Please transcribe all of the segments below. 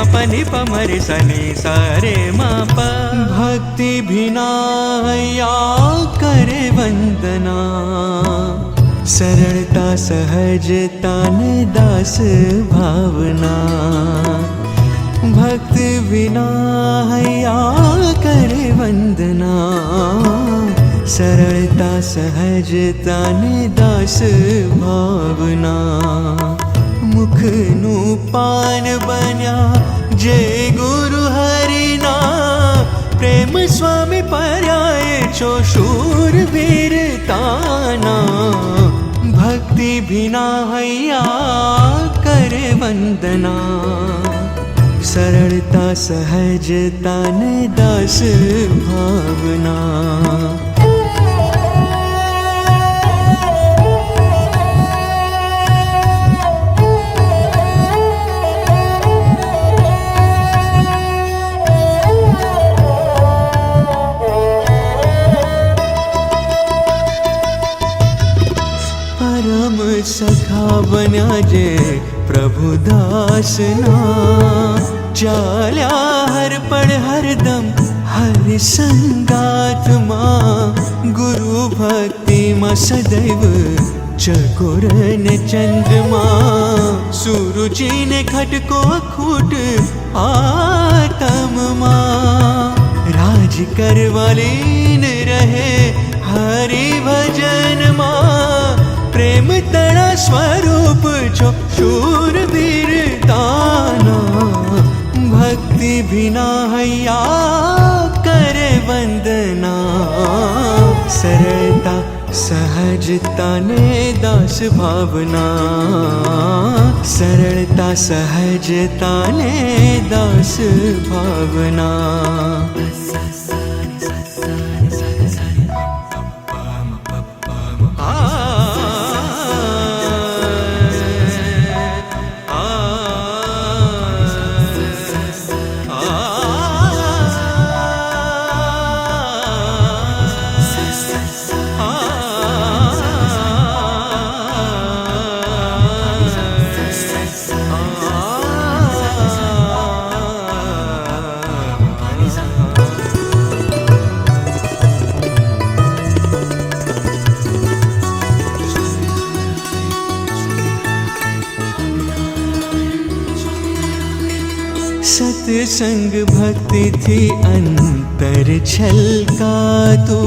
पनि पमरि सनि सारे मापा। भक्ति बिना हैया करे वंदना, सरलता सहजता ने दास भावना। भक्ति बिना हैया करे वंदना, सरलता सहजता ने दास भावना। मुखनु पान बन्या जय गुरु हरिना, प्रेम स्वामी पर्याय छो शूरवीर ताना। भक्ति बिना हैया करे वंदना, सरलता सहजता ने दास भावना। सखा बन्या जे प्रभु दासना, चाल्या हर पल हरदम हरि संगात मां। गुरु भक्ति मां सदैव चकोर ने चंद्रमा, सूरुजी ने खटको खूट आत्म मां। राज करवालीन रहे हरि भजन मां, प्रेम तड़ा स्वरूप छो शूरवीर ताना। भक्ति बिना हैया करे वंदना, सरलता सहजता ने दास भावना। सरलता सहजता ने दास भावना। सत्संग भक्ति थी अंतर छलका तू,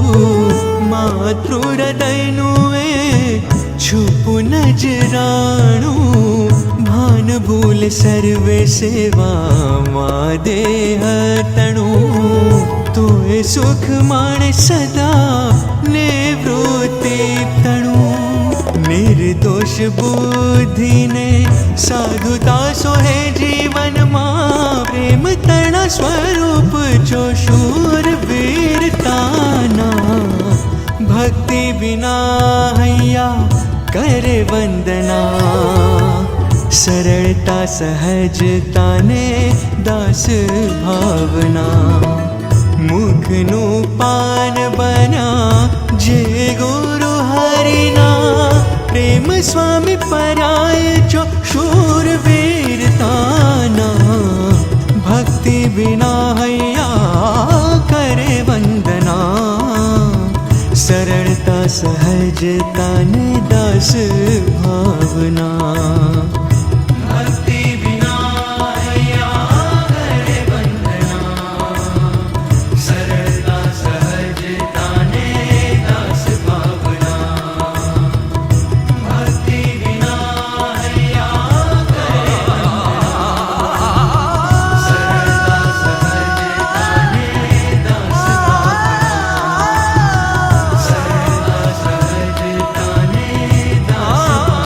मातृ हृदयनुए छुपु नजराणु। भान भूल सर्वे सेवा मां देह तणु, तोए सुख माण सदा निवृत्ति तणु। निर्दोष बुद्धि ने साधुता सोहे जीवन मां, प्रेम तणा स्वरूप जो शूरवीर ताना। भक्ति बिना हैया करे वंदना, सरलता सहजता ने दास भावना। मुखनु पान बन्या जय गुरु हरिना, प्रेम स्वामी पर्याय छो शूरवीर ताना। भक्ति बिना हैया करे वंदना, सरलता सहजता ने दास भावना।